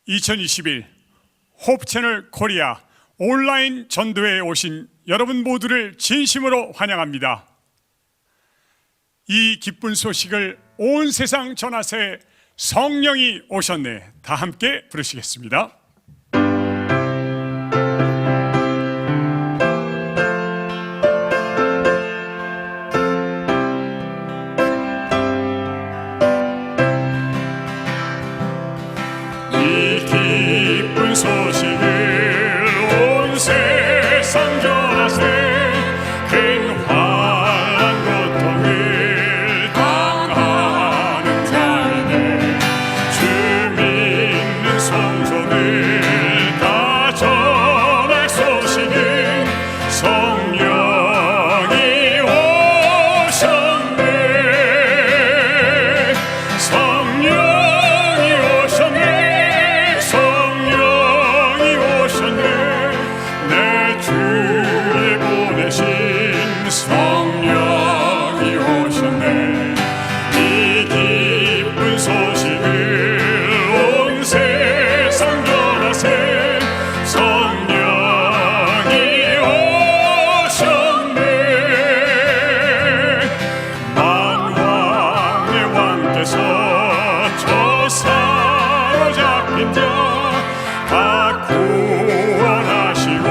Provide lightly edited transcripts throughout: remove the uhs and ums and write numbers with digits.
2021 호프채널 코리아 온라인 전도회에 오신 여러분 모두를 진심으로 환영합니다. 이 기쁜 소식을 온 세상 전하세 성령이 오셨네. 다 함께 부르시겠습니다. 소식을 온 세상 전하세. 큰 환난 고통을 당하는 자에게 주 믿는 성도들 다 전할 소식은 성령이 오셨네. 성령이 오셨네. 내 주에 보내신 성령이 오셨네. 이 기쁜 소식을 온 세상 전하세. 성령이 오셨네. 만왕의 왕께서 저 사로잡힌 자 다 구원하시고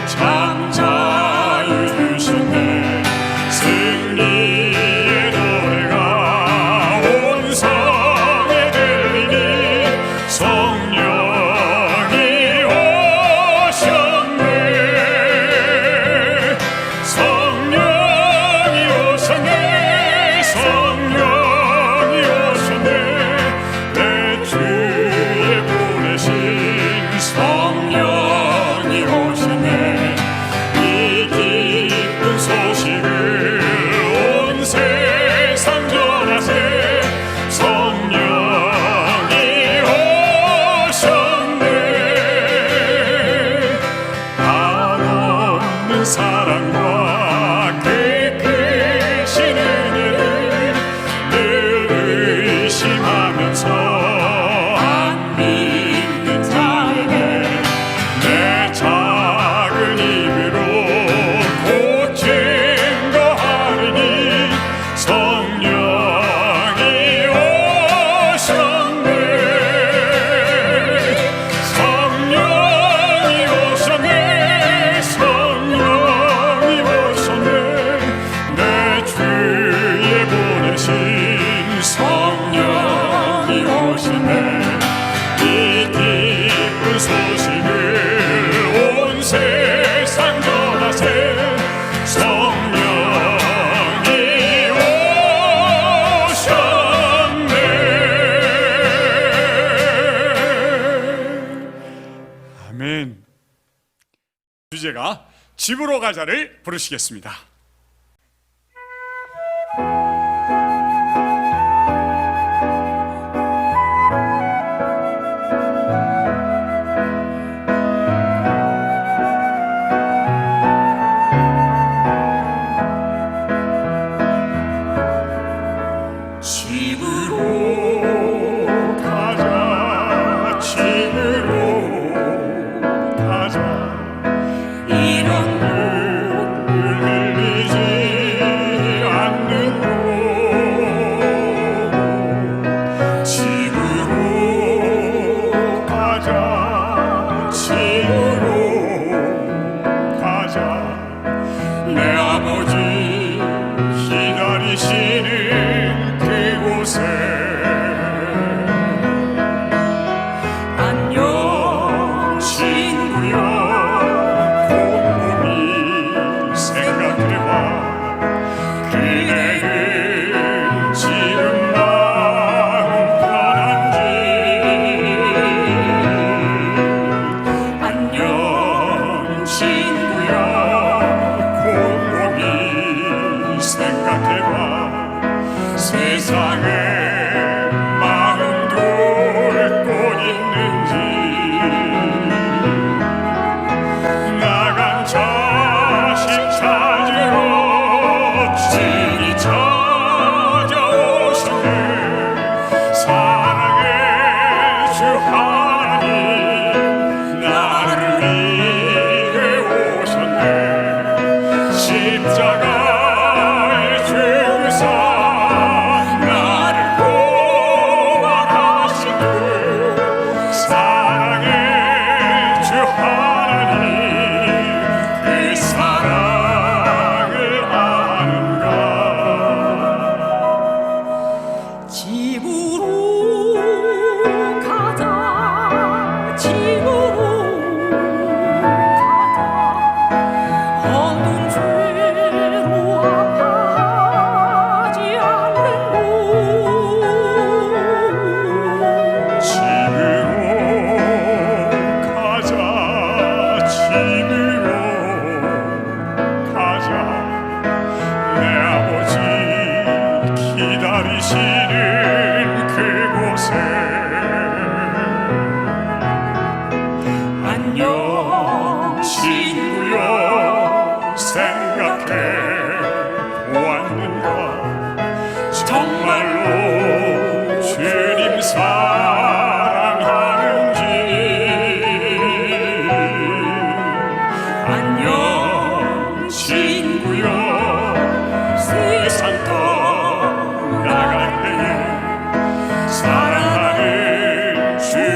장자유 주셨네. 승리의 노래가 온 성에 들리니 성령이 오셨네. 성령이 오셨네. 성령이 오셨네. 내 주에 보내신 성령이 오셨네. 이 기쁜 소식을 온 세상 전하세. 성령이 오셨네. 한없는 사랑과 깨끗신 은혜를 늘 의심하면서 안 믿는 자에게 내 작은 입으로 고침 거하리니 성령이 오셨네. 성령이 오셨네. 성령이 오셨네. 내 주에 보내신 성령이 오셨네. 이 기쁜 소식을 온 세상 전하세. 성령이 오셨네. 아멘. 주제가 집으로 가자를 부르시겠습니다. 집으로 가자. 집으로 가자. 이런 눈물 흘리지 않는 곳. 집으로 가자. 집으로 가자. 내 아버지 기다리시는 그곳에. 안녕 친구야. 곰곰이 생각해봐. 그대는 지금 마음 편한지. 안녕 친구야. 곰곰이 생각해봐. 세상에 마음 둘 곳 있는지. 나간 자식 찾으러 주님 찾아오시네. 사랑의 주 하나님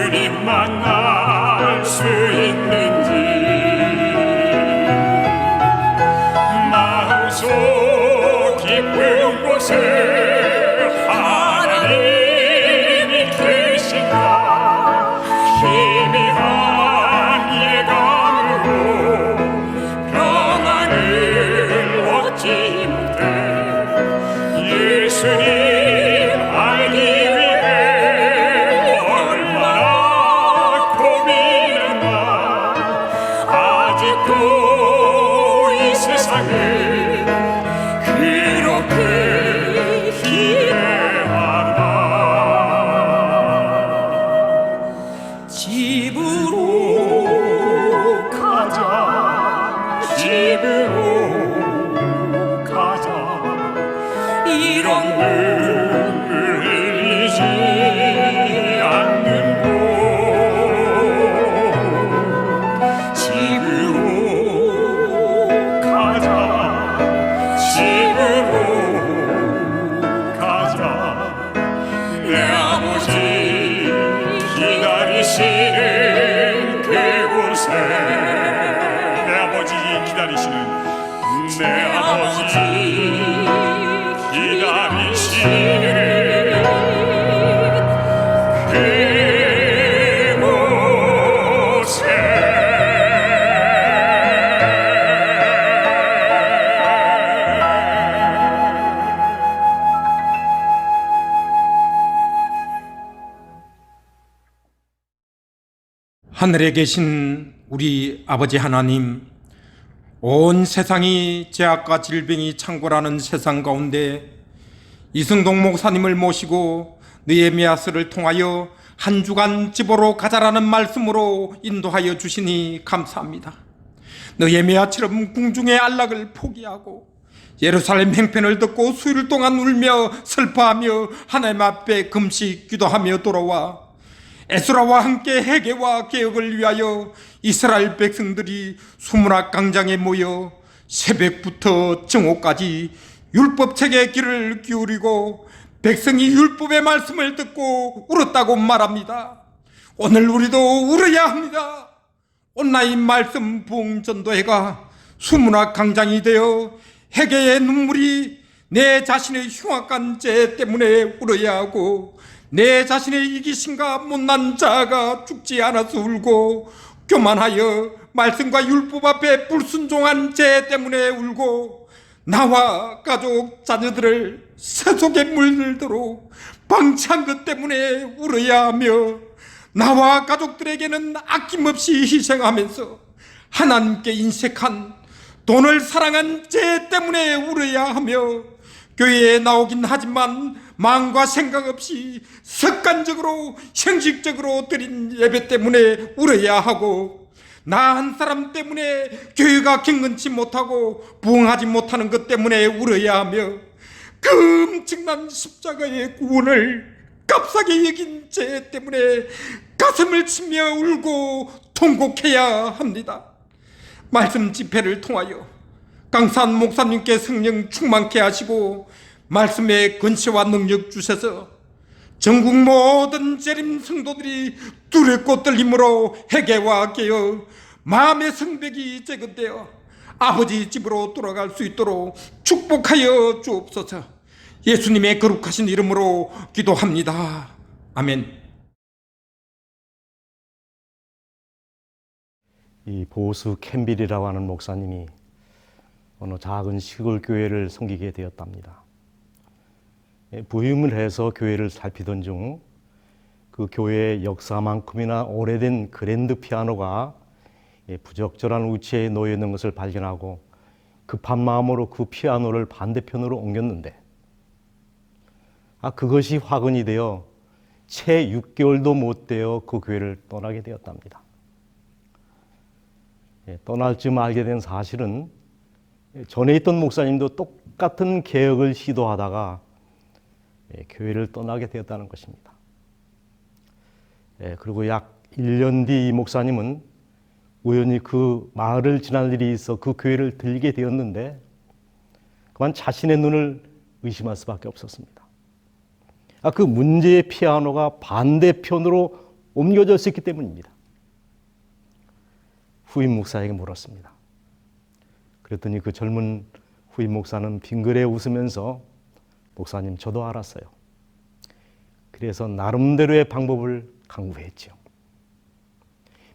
주님 만날 수 있는지 마음속 깊은 곳에 하나님이 계신가 희미한 예감으로 평안을 얻지 못해 예수님 알기 위해 얼마나 고민했나 아직도 이 세상을 그렇게 기대하나 집으로 가자 집으로 가자 이런 눈물 흘리지 않는 곳 집으로 가자 집으로 가자 내 아버지 기다리시는 그곳에 내 아버지 기다리시는 내 아버지 기다리시는 그곳에 하늘에 계신 우리 아버지 하나님, 온 세상이 죄악과 질병이 창궐하는 세상 가운데 이승동 목사님을 모시고 느헤미야서를 통하여 한 주간 집으로 가자라는 말씀으로 인도하여 주시니 감사합니다. 느헤미야처럼 궁중의 안락을 포기하고 예루살렘 행편을 듣고 수일 동안 울며 슬퍼하며 하나님 앞에 금식 기도하며 돌아와 에스라와 함께 회개와 개혁을 위하여 이스라엘 백성들이 수문학 광장에 모여 새벽부터 정오까지 율법책의 귀를 기울이고 백성이 율법의 말씀을 듣고 울었다고 말합니다. 오늘 우리도 울어야 합니다. 온라인 말씀 부흥 전도회가 수문학 광장이 되어 회개의 눈물이 내 자신의 흉악한 죄 때문에 울어야 하고 내 자신의 이기심과 못난 자아가 죽지 않아서 울고 교만하여 말씀과 율법 앞에 불순종한 죄 때문에 울고 나와 가족 자녀들을 세속에 물들도록 방치한 것 때문에 울어야 하며 나와 가족들에게는 아낌없이 희생하면서 하나님께 인색한 돈을 사랑한 죄 때문에 울어야 하며 교회에 나오긴 하지만 마음과 생각 없이 습관적으로 형식적으로 드린 예배 때문에 울어야 하고 나 한 사람 때문에 교회가 경건치 못하고 부흥하지 못하는 것 때문에 울어야 하며 그 엄청난 십자가의 구원을 값싸게 여긴 죄 때문에 가슴을 치며 울고 통곡해야 합니다. 말씀 집회를 통하여 강산 목사님께 성령 충만케 하시고 말씀의 권세와 능력 주셔서 전국 모든 재림 성도들이 두렵고 떨림으로 회개와 깨어 마음의 성벽이 제거되어 아버지 집으로 돌아갈 수 있도록 축복하여 주옵소서. 예수님의 거룩하신 이름으로 기도합니다. 아멘. 이 보수 캠빌이라고 하는 목사님이 어느 작은 시골 교회를 섬기게 되었답니다. 부임을 해서 교회를 살피던 중 그 교회의 역사만큼이나 오래된 그랜드 피아노가 부적절한 위치에 놓여 있는 것을 발견하고 급한 마음으로 그 피아노를 반대편으로 옮겼는데 그것이 화근이 되어 채 6개월도 못 되어 그 교회를 떠나게 되었답니다. 떠날 쯤 알게 된 사실은 전에 있던 목사님도 똑같은 개혁을 시도하다가 교회를 떠나게 되었다는 것입니다. 그리고 약 1년 뒤 이 목사님은 우연히 그 마을을 지날 일이 있어 그 교회를 들게 되었는데 그만 자신의 눈을 의심할 수밖에 없었습니다. 그 문제의 피아노가 반대편으로 옮겨졌었기 때문입니다. 후임 목사에게 물었습니다. 그랬더니 그 젊은 후임 목사는 빙그레 웃으면서 목사님 저도 알았어요. 그래서 나름대로의 방법을 강구했죠.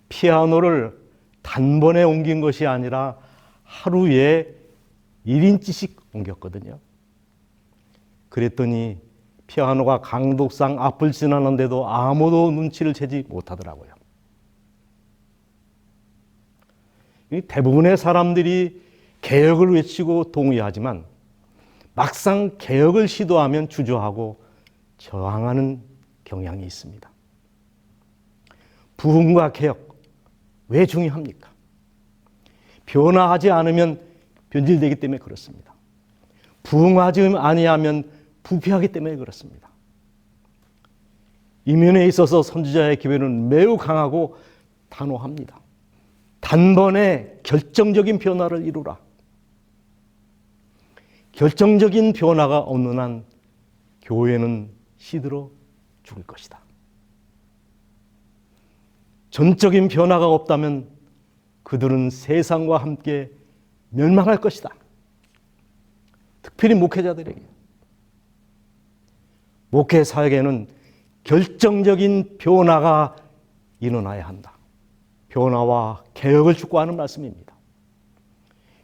피아노를 단번에 옮긴 것이 아니라 하루에 1인치씩 옮겼거든요. 그랬더니 피아노가 강독상 앞을 지나는데도 아무도 눈치를 채지 못하더라고요. 대부분의 사람들이 개혁을 외치고 동의하지만 막상 개혁을 시도하면 주저하고 저항하는 경향이 있습니다. 부흥과 개혁, 왜 중요합니까? 변화하지 않으면 변질되기 때문에 그렇습니다. 부흥하지 아니하면 부패하기 때문에 그렇습니다. 이 면에 있어서 선지자의 기회는 매우 강하고 단호합니다. 단번에 결정적인 변화를 이루라. 결정적인 변화가 없는 한 교회는 시들어 죽을 것이다. 전적인 변화가 없다면 그들은 세상과 함께 멸망할 것이다. 특별히 목회자들에게. 목회 사역에는 결정적인 변화가 일어나야 한다. 변화와 개혁을 축구하는 말씀입니다.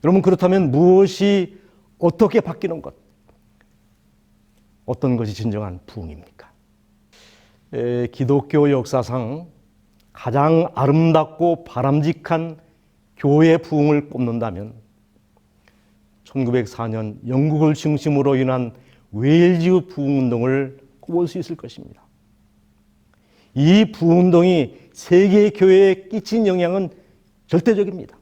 여러분, 그렇다면 무엇이 어떻게 바뀌는 것? 어떤 것이 진정한 부흥입니까? 기독교 역사상 가장 아름답고 바람직한 교회 부흥을 꼽는다면 1904년 영국을 중심으로 인한 웨일즈 부흥운동을 꼽을 수 있을 것입니다. 이 부흥운동이 세계 교회에 끼친 영향은 절대적입니다.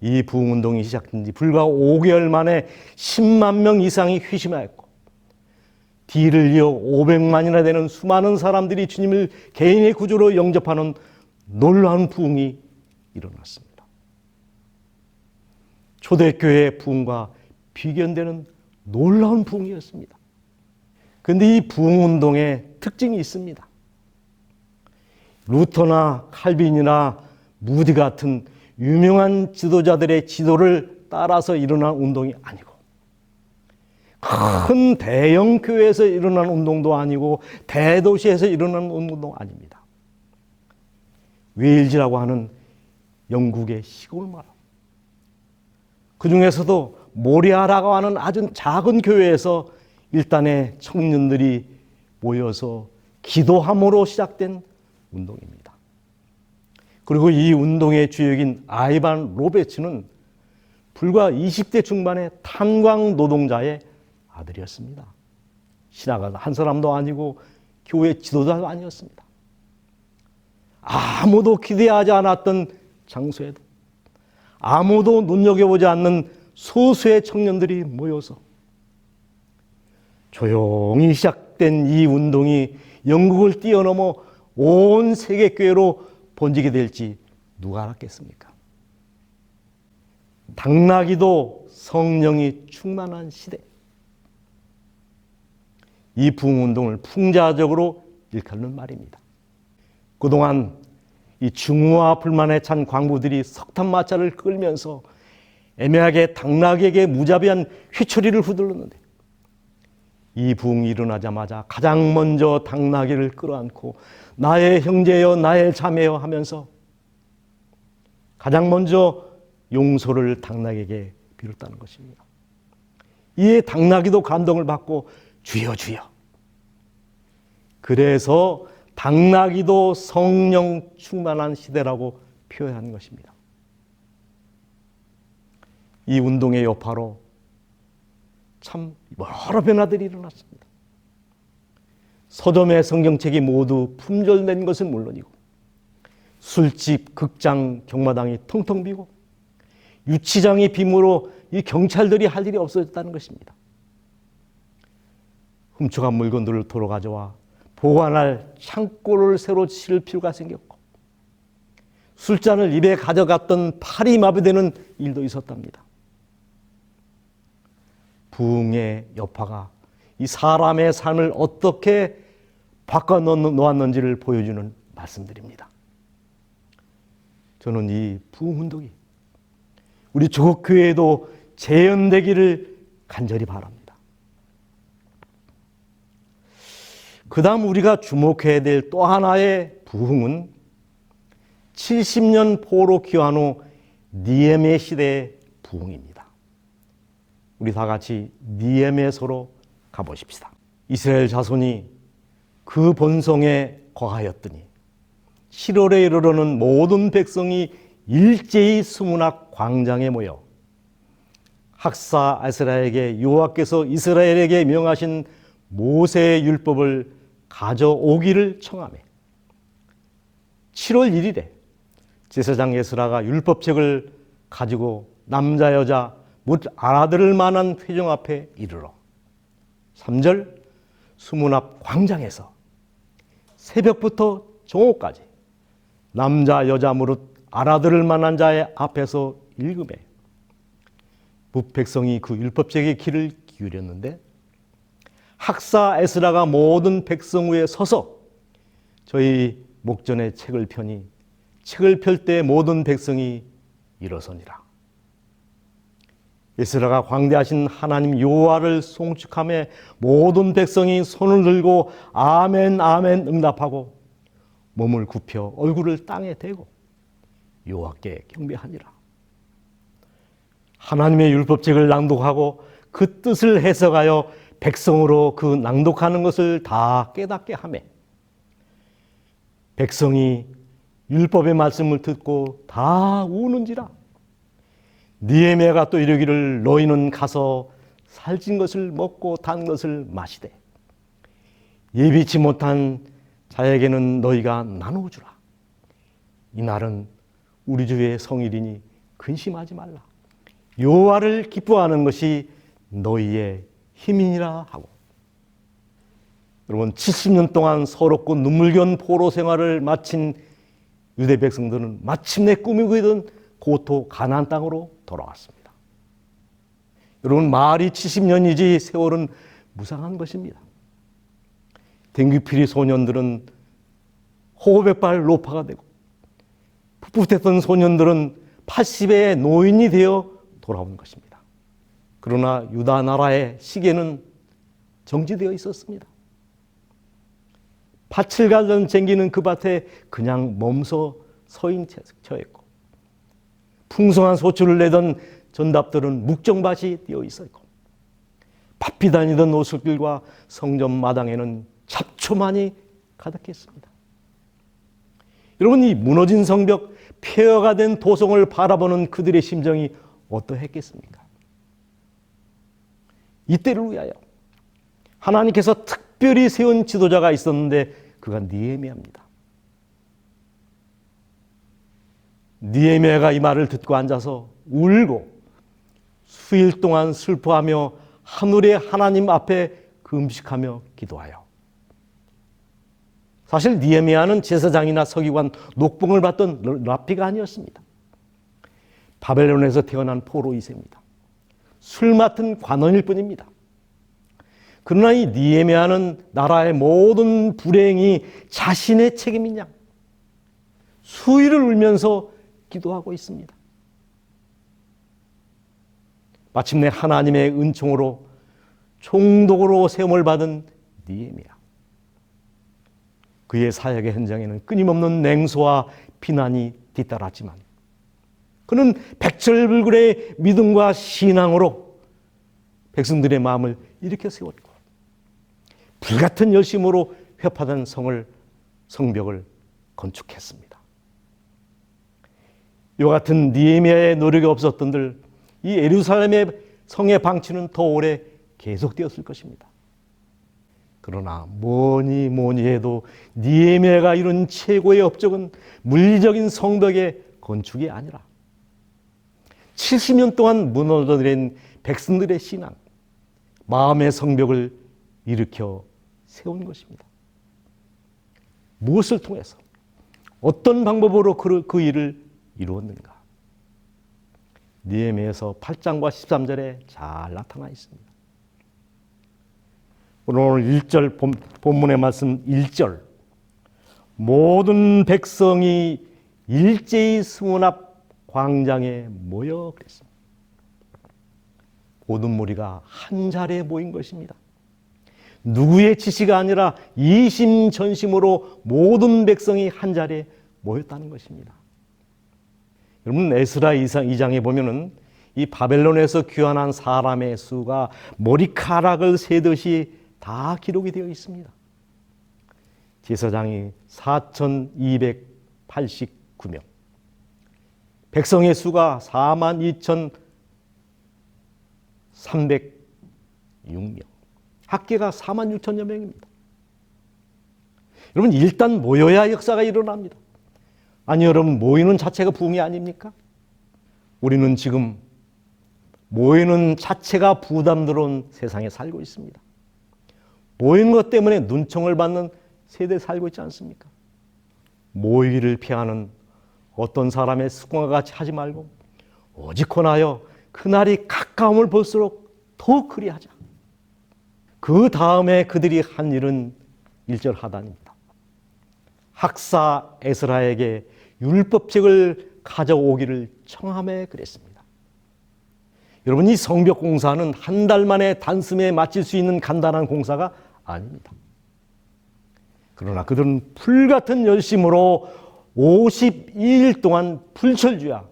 이 부흥운동이 시작된 지 불과 5개월 만에 10만 명 이상이 회심하였고 뒤를 이어 500만이나 되는 수많은 사람들이 주님을 개인의 구주로 영접하는 놀라운 부흥이 일어났습니다. 초대교회의 부흥과 비견되는 놀라운 부흥이었습니다. 그런데 이 부흥운동에 특징이 있습니다. 루터나 칼빈이나 무디 같은 유명한 지도자들의 지도를 따라서 일어난 운동이 아니고 큰 대형 교회에서 일어난 운동도 아니고 대도시에서 일어난 운동도 아닙니다. 웨일즈라고 하는 영국의 시골 마을, 그 중에서도 모리아라고 하는 아주 작은 교회에서 일단의 청년들이 모여서 기도함으로 시작된 운동입니다. 그리고 이 운동의 주역인 아이반 로베츠는 불과 20대 중반의 탄광 노동자의 아들이었습니다. 신학가 한 사람도 아니고 교회 지도자도 아니었습니다. 아무도 기대하지 않았던 장소에도 아무도 눈여겨보지 않는 소수의 청년들이 모여서 조용히 시작된 이 운동이 영국을 뛰어넘어 온 세계 교회로 번지게 될지 누가 알았겠습니까? 당나귀도 성령이 충만한 시대, 이 부흥운동을 풍자적으로 일컫는 말입니다. 그동안 이 증오와 불만에 찬 광부들이 석탄마차를 끌면서 애매하게 당나귀에게 무자비한 회초리를 휘둘렀는데 이 부흥이 일어나자마자 가장 먼저 당나귀를 끌어안고 나의 형제여 나의 자매여 하면서 가장 먼저 용서를 당나귀에게 빌었다는 것입니다. 이에 당나귀도 감동을 받고 주여 주여. 그래서 당나귀도 성령 충만한 시대라고 표현한 것입니다. 이 운동의 여파로 참 여러 변화들이 일어났습니다. 서점의 성경책이 모두 품절된 것은 물론이고 술집, 극장, 경마당이 텅텅 비고 유치장이 빔으로 이 경찰들이 할 일이 없어졌다는 것입니다. 훔쳐간 물건들을 도로 가져와 보관할 창고를 새로 칠 필요가 생겼고 술잔을 입에 가져갔던 팔이 마비되는 일도 있었답니다. 부흥의 여파가 이 사람의 삶을 어떻게 바꿔놓았는지를 보여주는 말씀드립니다. 저는 이 부흥운동이 우리 조국 교회에도 재현되기를 간절히 바랍니다. 그 다음 우리가 주목해야 될 또 하나의 부흥은 70년 포로 귀환 후 니에미아 시대의 부흥입니다. 우리 다 같이 니에미아서로 가보십시다. 이스라엘 자손이 그 본성에 거하였더니 7월에 이르러는 모든 백성이 일제히 수문학 광장에 모여 학사 에스라에게 여호와께서 이스라엘에게 명하신 모세의 율법을 가져오기를 청하매 7월 1일에 제사장 에스라가 율법책을 가지고 남자 여자 못 알아들을 만한 회중 앞에 이르러 3절 수문 앞 광장에서 새벽부터 정오까지 남자 여자 무릇 알아들을 만한 자의 앞에서 읽음에 백성이 그 율법책의 귀를 기울였는데 학사 에스라가 모든 백성 위에 서서 저희 목전에 책을 펴니 책을 펼 때 모든 백성이 일어서니라. 에스라가 광대하신 하나님 여호와를 송축하며 모든 백성이 손을 들고 아멘 아멘 응답하고 몸을 굽혀 얼굴을 땅에 대고 여호와께 경배하니라. 하나님의 율법책을 낭독하고 그 뜻을 해석하여 백성으로 그 낭독하는 것을 다 깨닫게 하며 백성이 율법의 말씀을 듣고 다 우는지라. 니에미아가 또 이르기를 너희는 가서 살찐 것을 먹고 단 것을 마시되 예비치 못한 자에게는 너희가 나누어 주라. 이날은 우리 주의 성일이니 근심하지 말라. 여호와를 기뻐하는 것이 너희의 힘이니라 하고. 여러분 70년 동안 서럽고 눈물겨운 포로 생활을 마친 유대 백성들은 마침내 꾸미고 있던 고토 가나안 땅으로 돌아왔습니다. 여러분 말이 70년이지 세월은 무상한 것입니다. 댕귀피리 소년들은 호백발 노파가 되고 풋풋했던 소년들은 80의 노인이 되어 돌아온 것입니다. 그러나 유다 나라의 시계는 정지되어 있었습니다. 밭을 가던 쟁기는 그 밭에 그냥 멈서 서인 처했고 풍성한 소출을 내던 전답들은 묵정밭이 되어 있었고 바삐 다니던 오솔길과 성전 마당에는 잡초만이 가득했습니다. 여러분 이 무너진 성벽, 폐허가 된 도성을 바라보는 그들의 심정이 어떠했겠습니까? 이때를 위하여 하나님께서 특별히 세운 지도자가 있었는데 그가 니에미아입니다. 니에미아가 이 말을 듣고 앉아서 울고 수일 동안 슬퍼하며 하늘의 하나님 앞에 금식하며 기도하여 사실 니에미아는 제사장이나 서기관, 녹봉을 받던 랍비가 아니었습니다. 바벨론에서 태어난 포로 2세입니다. 술 맡은 관원일 뿐입니다. 그러나 이 니에미아는 나라의 모든 불행이 자신의 책임인 양 수일을 울면서 기도하고 있습니다. 마침내 하나님의 은총으로 총독으로 세움을 받은 니에미아. 그의 사역의 현장에는 끊임없는 냉소와 비난이 뒤따랐지만 그는 백절불굴의 믿음과 신앙으로 백성들의 마음을 일으켜 세웠고 불같은 열심으로 회파된 성벽을 건축했습니다. 이와 같은 니에미아의 노력이 없었던들 이 예루살렘의 성의 방치는 더 오래 계속되었을 것입니다. 그러나 뭐니 해도 니에미아가 이룬 최고의 업적은 물리적인 성벽의 건축이 아니라 70년 동안 무너져내린 백성들의 신앙, 마음의 성벽을 일으켜 세운 것입니다. 무엇을 통해서 어떤 방법으로 그 일을 이루었는가? 니에미아서 8장과 13절에 잘 나타나 있습니다. 오늘 1절 본문의 말씀 1절 모든 백성이 일제히 수문 앞 광장에 모여 그랬습니다. 모든 무리가 한 자리에 모인 것입니다. 누구의 지시가 아니라 이심전심으로 모든 백성이 한 자리에 모였다는 것입니다. 여러분, 에스라 2장에 보면은 이 바벨론에서 귀환한 사람의 수가 머리카락을 세듯이 다 기록이 되어 있습니다. 제사장이 4,289명, 백성의 수가 42,306명, 합계가 46,000여 명입니다. 여러분, 일단 모여야 역사가 일어납니다. 아니, 여러분, 모이는 자체가 부흥이 아닙니까? 우리는 지금 모이는 자체가 부담스러운 세상에 살고 있습니다. 모이는 것 때문에 눈총을 받는 세대에 살고 있지 않습니까? 모이기를 피하는 어떤 사람의 습관과 같이 하지 말고 오직헌하여 그날이 가까움을 볼수록 더욱 그리하자. 그 다음에 그들이 한 일은 1절 하단입니다. 학사 에스라에게 율법책을 가져오기를 청하며 그랬습니다. 여러분, 이 성벽 공사는 한 달 만에 단숨에 마칠 수 있는 간단한 공사가 아닙니다. 그러나 그들은 불같은 열심으로 52일 동안 불철주야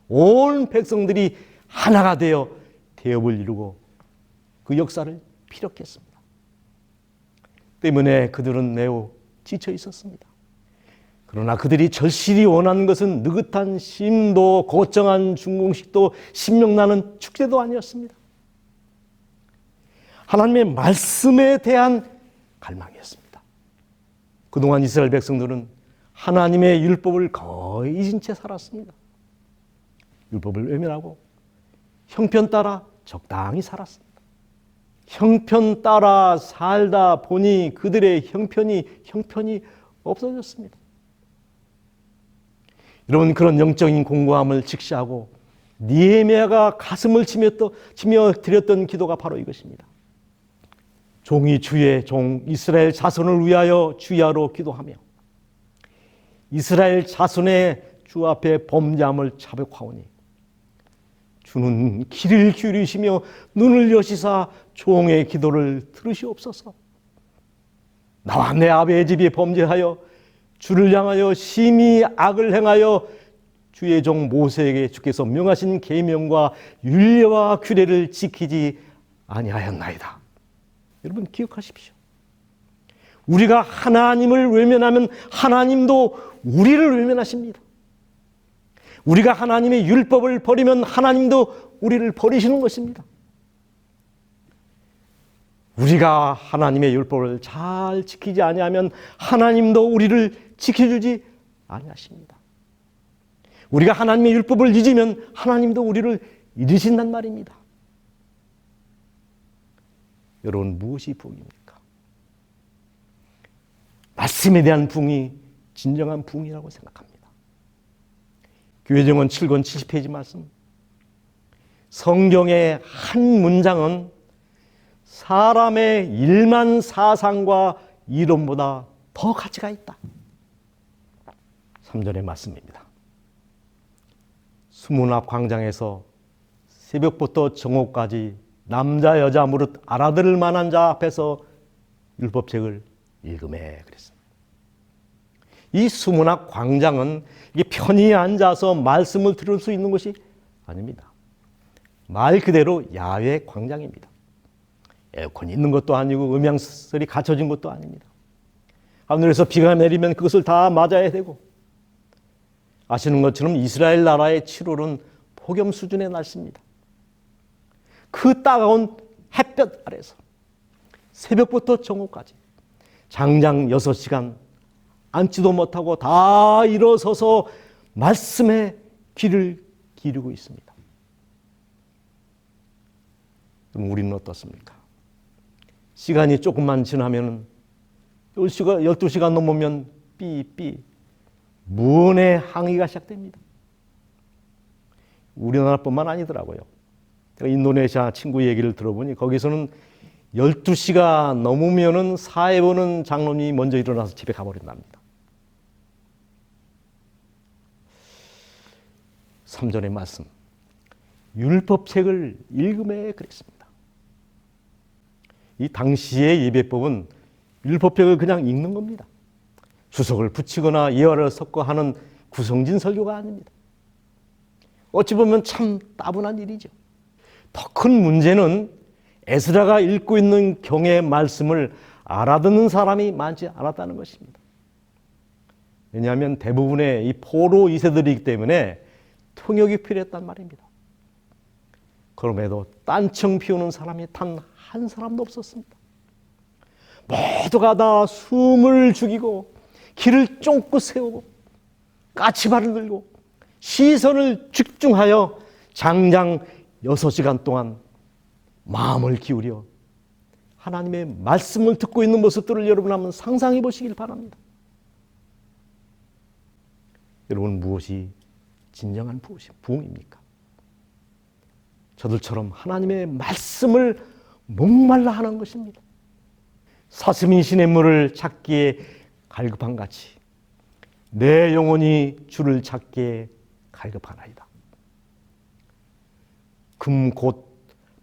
온 백성들이 하나가 되어 대업을 이루고 그 역사를 피력했습니다. 때문에 그들은 매우 지쳐 있었습니다. 그러나 그들이 절실히 원하는 것은 느긋한 쉼도 거창한 중공식도 신명나는 축제도 아니었습니다. 하나님의 말씀에 대한 갈망이었습니다. 그동안 이스라엘 백성들은 하나님의 율법을 거의 잊은 채 살았습니다. 율법을 외면하고 형편 따라 적당히 살았습니다. 형편 따라 살다 보니 그들의 형편이 없어졌습니다. 여러분, 그런 영적인 공고함을 직시하고 느헤미야가 가슴을 치며 드렸던 기도가 바로 이것입니다. 종이 주의 종 이스라엘 자손을 위하여 주야로 기도하며 이스라엘 자손의 주 앞에 범죄함을 자백하오니 주는 귀를 기울이시며 눈을 여시사 종의 기도를 들으시옵소서. 나와 내 아버지의 집이 범죄하여 주를 향하여 심히 악을 행하여 주의 종 모세에게 주께서 명하신 계명과 율례와 규례를 지키지 아니하였나이다. 여러분, 기억하십시오. 우리가 하나님을 외면하면 하나님도 우리를 외면하십니다. 우리가 하나님의 율법을 버리면 하나님도 우리를 버리시는 것입니다. 우리가 하나님의 율법을 잘 지키지 아니하면 하나님도 우리를 지켜주지 아니하십니다. 우리가 하나님의 율법을 잊으면 하나님도 우리를 잊으신단 말입니다. 여러분, 무엇이 부흥입니까? 말씀에 대한 부흥이 진정한 부흥이라고 생각합니다. 교회정원 7권 70페이지 말씀. 성경의 한 문장은 사람의 일만 사상과 이론보다 더 가치가 있다. 3절의 말씀입니다. 수문 앞 광장에서 새벽부터 정오까지 남자 여자 무릇 알아들을 만한 자 앞에서 율법책을 읽음에 그랬습니다. 이 수문 앞 광장은 이게 편히 앉아서 말씀을 들을 수 있는 것이 아닙니다. 말 그대로 야외 광장입니다. 에어컨이 있는 것도 아니고 음향시설이 갖춰진 것도 아닙니다. 하늘에서 비가 내리면 그것을 다 맞아야 되고, 아시는 것처럼 이스라엘 나라의 7월은 폭염 수준의 날씨입니다. 그 따가운 햇볕 아래서 새벽부터 정오까지 장장 6시간 앉지도 못하고 다 일어서서 말씀에 귀를 기울이고 있습니다. 그럼 우리는 어떻습니까? 시간이 조금만 지나면 12시간 넘으면 삐삐 무언의 항의가 시작됩니다. 우리나라뿐만 아니더라고요. 제가 인도네시아 친구 얘기를 들어보니 거기서는 12시가 넘으면은 사회 보는 장로님이 먼저 일어나서 집에 가버린답니다. 3절의 말씀, 율법책을 읽음에 그랬습니다. 이 당시의 예배법은 율법책을 그냥 읽는 겁니다. 주석을 붙이거나 예화를 섞어 하는 구성진 설교가 아닙니다. 어찌 보면 참 따분한 일이죠. 더 큰 문제는 에스라가 읽고 있는 경의 말씀을 알아듣는 사람이 많지 않았다는 것입니다. 왜냐하면 대부분의 이 포로 2세들이기 때문에 통역이 필요했단 말입니다. 그럼에도 딴청 피우는 사람이 단 한 사람도 없었습니다. 모두가 다 숨을 죽이고 길을 쫑긋 세우고 까치발을 들고 시선을 집중하여 장장 6시간 동안 마음을 기울여 하나님의 말씀을 듣고 있는 모습들을 여러분 한번 상상해 보시길 바랍니다. 여러분, 무엇이 진정한 부흥입니까? 저들처럼 하나님의 말씀을 목말라 하는 것입니다. 사슴이 시냇물을 찾기에 갈급한 같이 내 영혼이 주를 찾기에 갈급하나이다. 금 곧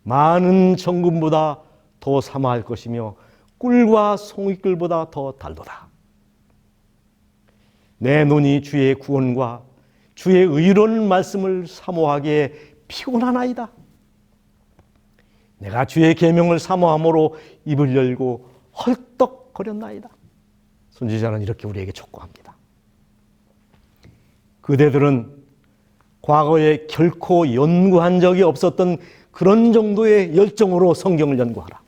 많은 정금보다 더 사모할 것이며 꿀과 송이꿀보다 더 달도다. 내 눈이 주의 구원과 주의 의로운 말씀을 사모하기에 피곤하나이다. 내가 주의 계명을 사모함으로 입을 열고 헐떡거렸나이다. 선지자는 이렇게 우리에게 촉구합니다. 그대들은 과거에 결코 연구한 적이 없었던 그런 정도의 열정으로 성경을 연구하라.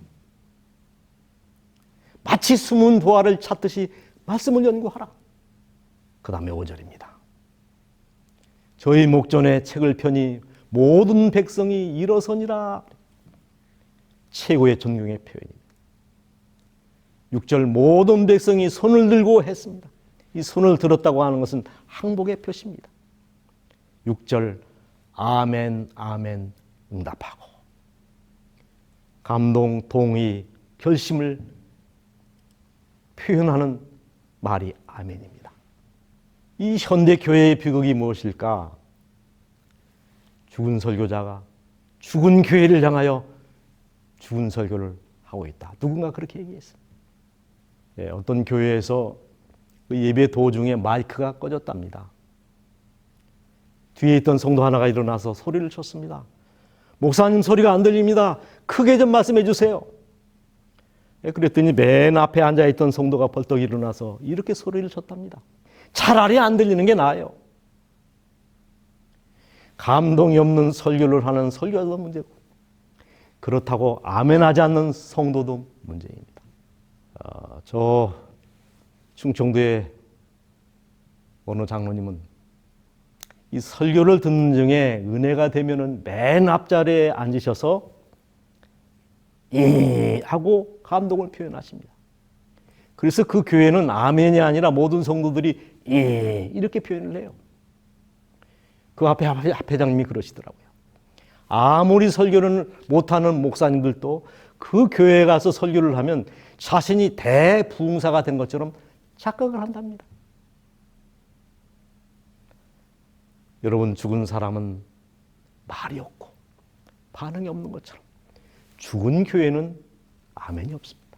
마치 숨은 보화를 찾듯이 말씀을 연구하라. 그 다음에 5절입니다. 저희 목전에 책을 펴니 모든 백성이 일어서니라. 최고의 존경의 표현입니다. 6절 모든 백성이 손을 들고 했습니다. 이 손을 들었다고 하는 것은 항복의 표시입니다. 6절 아멘 아멘 응답하고 감동, 동의, 결심을 표현하는 말이 아멘입니다. 이 현대 교회의 비극이 무엇일까? 죽은 설교자가 죽은 교회를 향하여 죽은 설교를 하고 있다. 누군가 그렇게 얘기했어요. 어떤 교회에서 예배 도중에 마이크가 꺼졌답니다. 뒤에 있던 성도 하나가 일어나서 소리를 쳤습니다. 목사님, 소리가 안 들립니다. 크게 좀 말씀해 주세요. 그랬더니 맨 앞에 앉아있던 성도가 벌떡 일어나서 이렇게 소리를 쳤답니다. 차라리 안 들리는 게 나아요. 감동이 없는 설교를 하는 설교자도 문제고, 그렇다고 아멘하지 않는 성도도 문제입니다. 저 충청도의 어느 장로님은 이 설교를 듣는 중에 은혜가 되면은 맨 앞자리에 앉으셔서 하고 감동을 표현하십니다. 그래서 그 교회는 아멘이 아니라 모든 성도들이 이렇게 표현을 해요. 그 앞에 회장님이 그러시더라고요. 아무리 설교를 못하는 목사님들도 그 교회에 가서 설교를 하면 자신이 대부흥사가 된 것처럼 착각을 한답니다. 여러분, 죽은 사람은 말이 없고 반응이 없는 것처럼 죽은 교회는 아멘이 없습니다.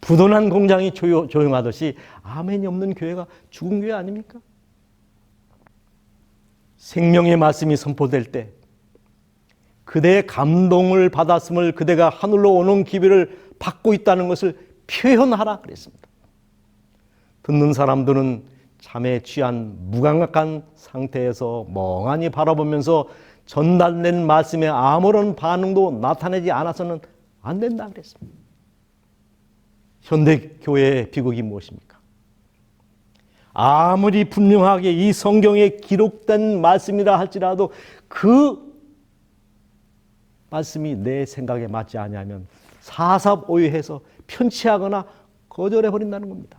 부도난 공장이 조용하듯이 아멘이 없는 교회가 죽은 교회 아닙니까? 생명의 말씀이 선포될 때 그대의 감동을 받았음을, 그대가 하늘로 오는 기별을 받고 있다는 것을 표현하라 그랬습니다. 듣는 사람들은 잠에 취한 무감각한 상태에서 멍하니 바라보면서 전달된 말씀에 아무런 반응도 나타내지 않아서는 안 된다 그랬습니다. 현대교회의 비극이 무엇입니까? 아무리 분명하게 이 성경에 기록된 말씀이라 할지라도 그 말씀이 내 생각에 맞지 않으면 사삽오유해서 편취하거나 거절해버린다는 겁니다.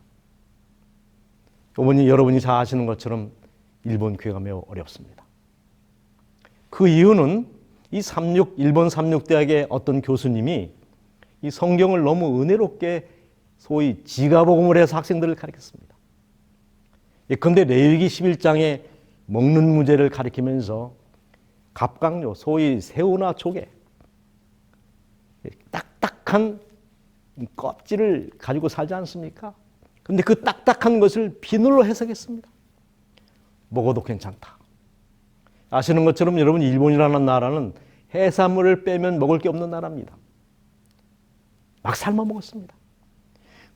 여러분이 잘 아시는 것처럼 일본 교회가 매우 어렵습니다. 그 이유는 이 일본 삼육대학의 어떤 교수님이 이 성경을 너무 은혜롭게 소위 지가복음을 해서 학생들을 가르쳤습니다. 그런데 레위기 11장에 먹는 문제를 가리키면서 갑각류, 소위 새우나 조개, 딱딱한 이 껍질을 가지고 살지 않습니까? 근데 그 딱딱한 것을 비늘로 해석했습니다. 먹어도 괜찮다. 아시는 것처럼 여러분, 일본이라는 나라는 해산물을 빼면 먹을 게 없는 나라입니다. 막 삶아 먹었습니다.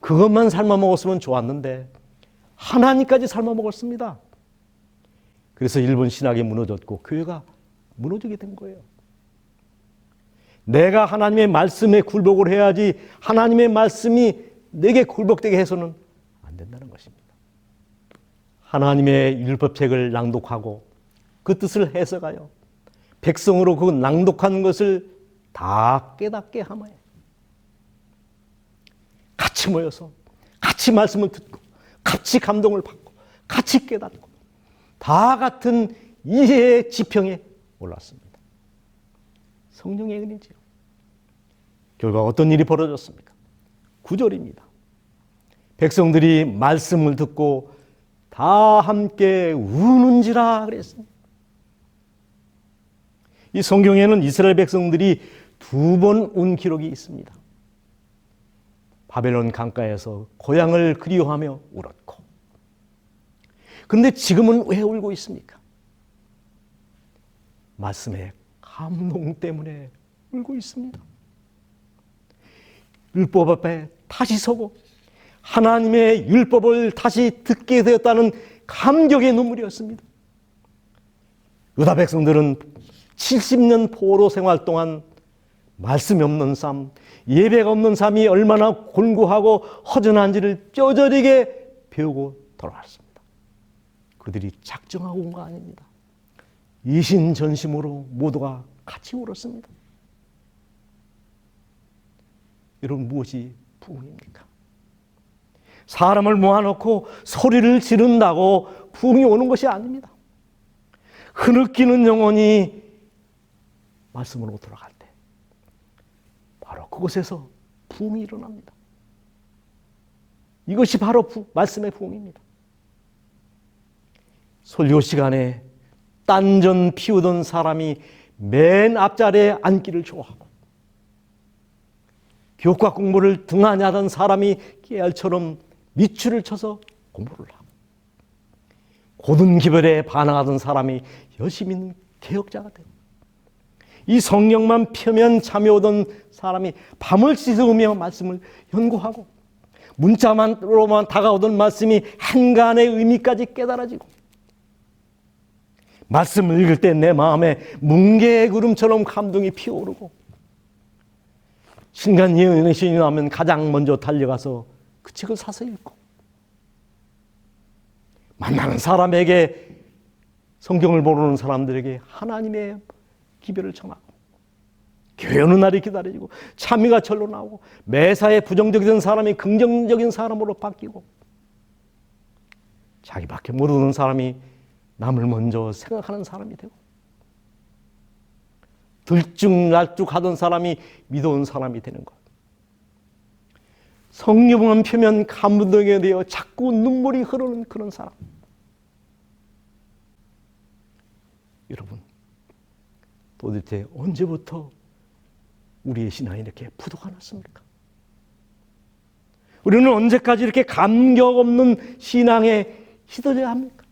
그것만 삶아 먹었으면 좋았는데 하나님까지 삶아 먹었습니다. 그래서 일본 신학이 무너졌고 교회가 무너지게 된 거예요. 내가 하나님의 말씀에 굴복을 해야지 하나님의 말씀이 내게 굴복되게 해서는 안 된다는 것입니다. 하나님의 율법책을 낭독하고 그 뜻을 해석하여 백성으로 그 낭독한 것을 다 깨닫게 하며 같이 모여서 같이 말씀을 듣고 같이 감동을 받고 같이 깨닫고 다 같은 이해의 지평에 올랐습니다. 성령의 은혜지요. 결과 어떤 일이 벌어졌습니까? 9절입니다. 백성들이 말씀을 듣고 다 함께 우는지라 그랬습니다. 이 성경에는 이스라엘 백성들이 2번 운 기록이 있습니다. 바벨론 강가에서 고향을 그리워하며 울었고, 그런데 지금은 왜 울고 있습니까? 말씀의 감동 때문에 울고 있습니다. 율법 앞에 다시 서고 하나님의 율법을 다시 듣게 되었다는 감격의 눈물이었습니다. 유다 백성들은 70년 포로 생활 동안 말씀이 없는 삶, 예배가 없는 삶이 얼마나 곤고하고 허전한지를 뼈저리게 배우고 돌아왔습니다. 그들이 작정하고 온 거 아닙니다. 이신전심으로 모두가 같이 울었습니다. 여러분, 무엇이 부흥입니까? 사람을 모아놓고 소리를 지른다고 부흥이 오는 것이 아닙니다. 흐느끼는 영혼이 말씀으로 돌아갈 때 바로 그곳에서 부흥이 일어납니다. 이것이 바로 말씀의 부흥입니다. 설교 시간에 딴전 피우던 사람이 맨 앞자리에 앉기를 좋아하고, 교과 공부를 등한히 하던 사람이 깨알처럼 밑줄을 쳐서 공부를 하고, 고든 기별에 반항하던 사람이 열심히 있는 개혁자가 되고, 이 성령만 펴면 잠이 오던 사람이 밤을 씻으며 말씀을 연구하고, 문자만으로만 다가오던 말씀이 한간의 의미까지 깨달아지고, 말씀을 읽을 때 내 마음에 뭉게의 구름처럼 감동이 피어오르고, 신간 예언의 신이 나오면 가장 먼저 달려가서 그 책을 사서 읽고, 만나는 사람에게, 성경을 모르는 사람들에게 하나님의 기별을 전하고, 교회 오는 날이 기다려지고, 참회가 절로 나오고, 매사에 부정적이던 사람이 긍정적인 사람으로 바뀌고, 자기밖에 모르는 사람이 남을 먼저 생각하는 사람이 되고, 들쭉날쭉하던 사람이 믿어온 사람이 되는 것. 성령만 펴면 감동에 되어 자꾸 눈물이 흐르는 그런 사람. 여러분, 도대체 언제부터 우리의 신앙이 이렇게 부도가 났습니까? 우리는 언제까지 이렇게 감격 없는 신앙에 휘둘려야 합니까?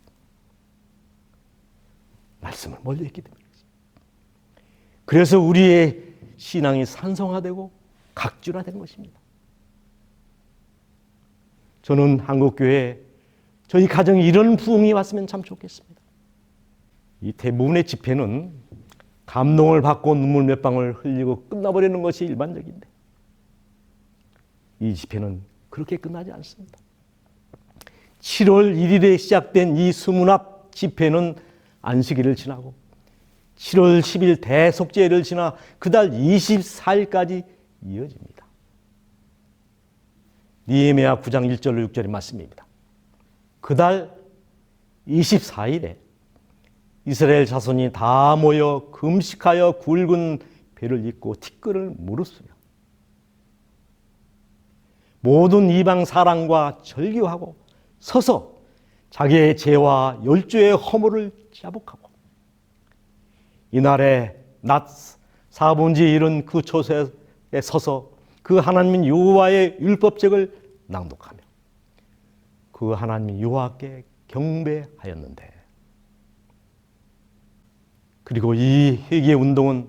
말씀을 멀리 했기 때문이지. 그래서 우리의 신앙이 산성화되고 각주화된 것입니다. 저는 한국교회에 저희 가정에 이런 부흥이 왔으면 참 좋겠습니다. 이 대부분의 집회는 감동을 받고 눈물 몇 방울 흘리고 끝나버리는 것이 일반적인데, 이 집회는 그렇게 끝나지 않습니다. 7월 1일에 시작된 이 수문합 집회는 안식일을 지나고 7월 10일 대속죄를 지나 그달 24일까지 이어집니다. 느헤미야 9장 1절로 6절의 말씀입니다. 그달 24일에 이스라엘 자손이 다 모여 금식하여 굵은 배를 입고 티끌을 무릅쓰며 모든 이방 사람과 절규하고 서서 자기의 죄와 열조의 허물을 자복하고 이날에 낮 4분지에 이른 그 초소에 서서 그 하나님 여호와의 율법책을 낭독하며 그 하나님 여호와께 경배하였는데, 그리고 이 회개 운동은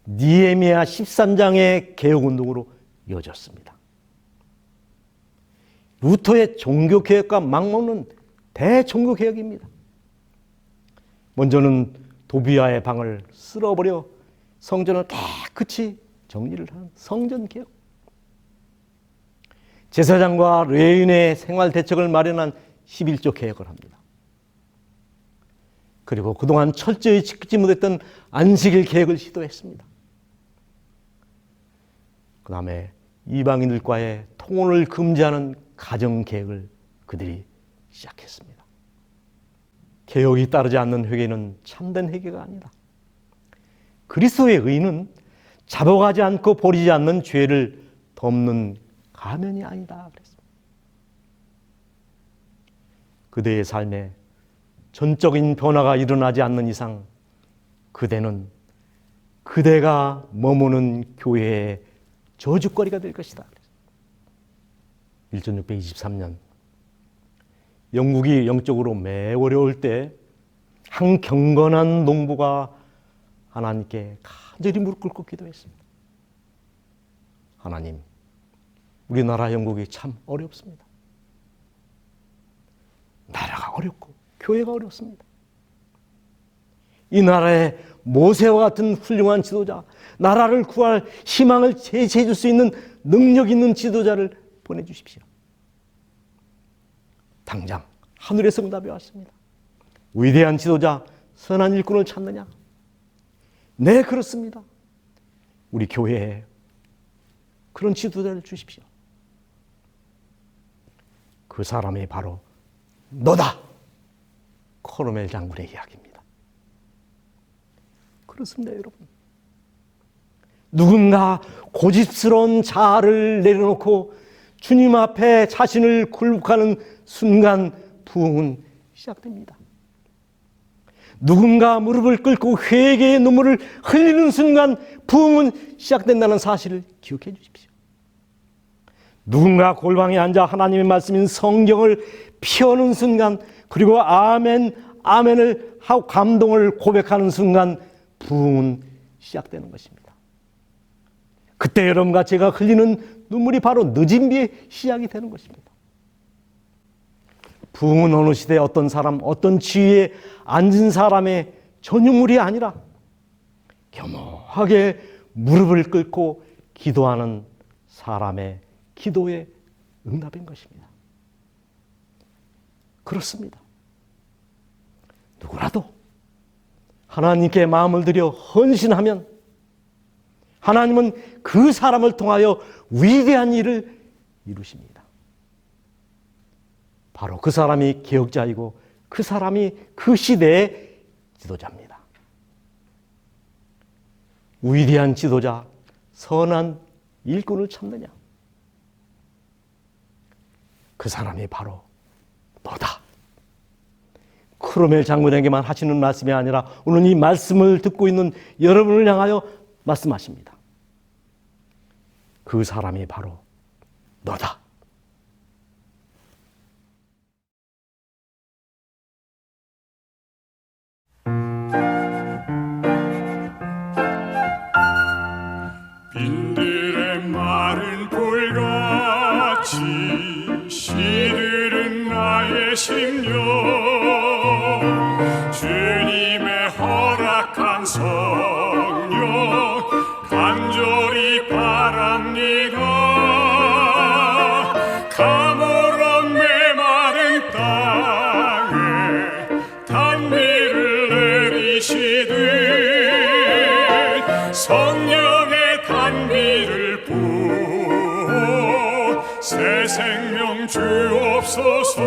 느헤미야 13장의 개혁 운동으로 이어졌습니다. 루터의 종교개혁과 맞먹는 대종교개혁입니다. 먼저는 도비아의 방을 쓸어버려 성전을 깨끗이 정리를 하는 성전개혁, 제사장과 레위인의 생활 대책을 마련한 11조 개혁을 합니다. 그리고 그동안 철저히 지키지 못했던 안식일 개혁을 시도했습니다. 그 다음에 이방인들과의 통혼을 금지하는 가정개혁을 그들이 시작했습니다. 개혁이 따르지 않는 회개는 참된 회개가 아니다. 그리스도의 의는 잡아가지 않고 버리지 않는 죄를 덮는 가면이 아니다 그랬습니다. 그대의 삶에 전적인 변화가 일어나지 않는 이상 그대는 그대가 머무는 교회의 저주거리가 될 것이다. 1623년 영국이 영적으로 매우 어려울 때 한 경건한 농부가 하나님께 간절히 무릎 꿇고 기도했습니다. 하나님, 우리나라 영국이 참 어렵습니다. 나라가 어렵고 교회가 어렵습니다. 이 나라에 모세와 같은 훌륭한 지도자, 나라를 구할 희망을 제시해 줄 수 있는 능력 있는 지도자를 보내주십시오. 당장 하늘에서 응답이 왔습니다. 위대한 지도자, 선한 일꾼을 찾느냐? 네, 그렇습니다. 우리 교회에 그런 지도자를 주십시오. 그 사람이 바로 너다! 코르멜 장군의 이야기입니다. 그렇습니다, 여러분. 누군가 고집스러운 자아를 내려놓고 주님 앞에 자신을 굴복하는 순간 부흥은 시작됩니다. 누군가 무릎을 꿇고 회개의 눈물을 흘리는 순간 부흥은 시작된다는 사실을 기억해 주십시오. 누군가 골방에 앉아 하나님의 말씀인 성경을 펴는 순간, 그리고 아멘, 아멘을 하고 감동을 고백하는 순간 부흥은 시작되는 것입니다. 그때 여러분과 제가 흘리는 눈물이 바로 늦은 비의 시작이 되는 것입니다. 부흥은 어느 시대에 어떤 사람, 어떤 지위에 앉은 사람의 전유물이 아니라 겸허하게 무릎을 꿇고 기도하는 사람의 기도의 응답인 것입니다. 그렇습니다. 누구라도 하나님께 마음을 들여 헌신하면 하나님은 그 사람을 통하여 위대한 일을 이루십니다. 바로 그 사람이 개혁자이고 그 사람이 그 시대의 지도자입니다. 위대한 지도자, 선한 일꾼을 찾느냐? 그 사람이 바로 너다. 크로멜 장군에게만 하시는 말씀이 아니라 오늘 이 말씀을 듣고 있는 여러분을 향하여 말씀하십니다. 그 사람이 바로 너다. 빈들의 마른 돌같이 시들은 나의 심령, 주님의 허락한 성령 간절히 바랍니다. 가물어 메마른 땅에 단비를 내리시듯 성령의 단비를 부어 새 생명 주옵소서.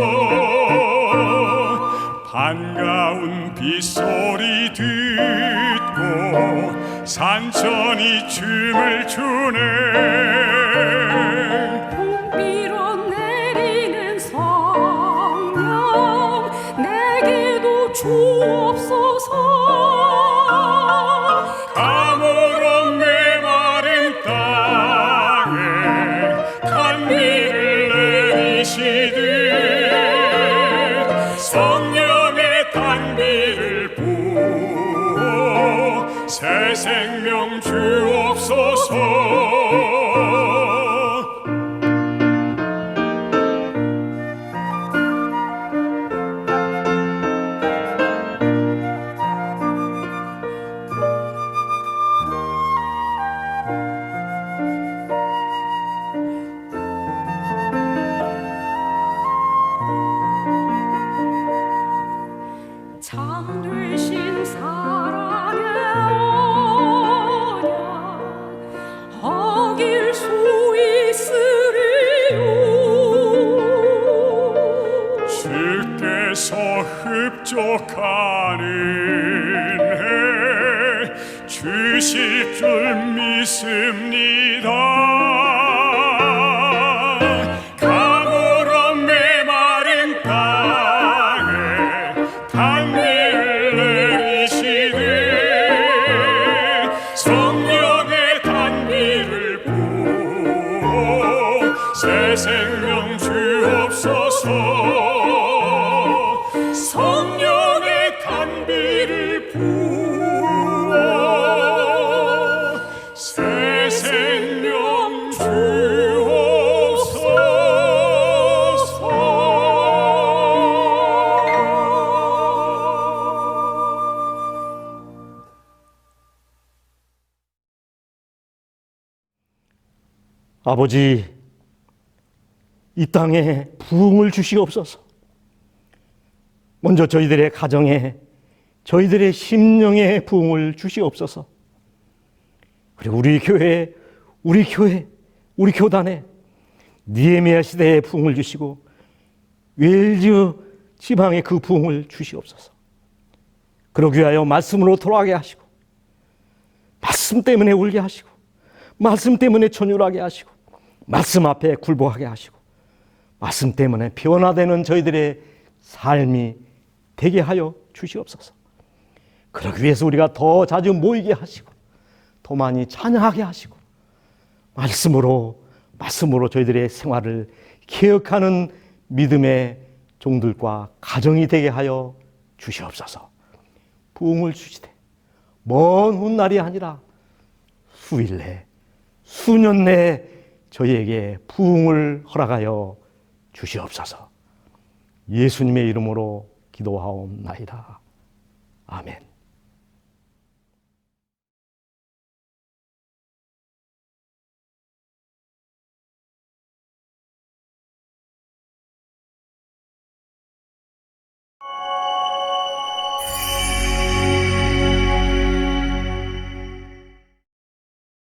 반가운 빗소리 듣고 산천이 춤을 추네. 봄비로 내리는 성령 주옵소서. 가물어 메마른 땅에 단비를 내리시듯 성령의 단비를 부어 새 생명 주옵소서. 참되신 사랑의 언약 어길 수 있으리요. 주께서 흡족한 은혜 주실 줄 믿습니다. 가물어 메마른 땅에 단비를 내리시듯 성령의 단비를 부어 새 생명 주옵소서. 성령의 단비를 부어 새 생명 주옵소서. 아버지, 이 땅에 부흥을 주시옵소서. 먼저 저희들의 가정에, 저희들의 심령에 부흥을 주시옵소서. 그리고 우리 교단에 니에미아 시대의 부흥을 주시고 웨일즈 지방의 그 부흥을 주시옵소서. 그러기 위하여 말씀으로 돌아가게 하시고, 말씀 때문에 울게 하시고, 말씀 때문에 전율하게 하시고, 말씀 앞에 굴복하게 하시고, 말씀 때문에 변화되는 저희들의 삶이 되게 하여 주시옵소서. 그러기 위해서 우리가 더 자주 모이게 하시고, 더 많이 찬양하게 하시고, 말씀으로 저희들의 생활을 개혁하는 믿음의 종들과 가정이 되게 하여 주시옵소서. 부흥을 주시되 먼 훗날이 아니라 수일 내, 수년 내에 저희에게 부흥을 허락하여 주시옵소서. 예수님의 이름으로 기도하옵나이다. 아멘.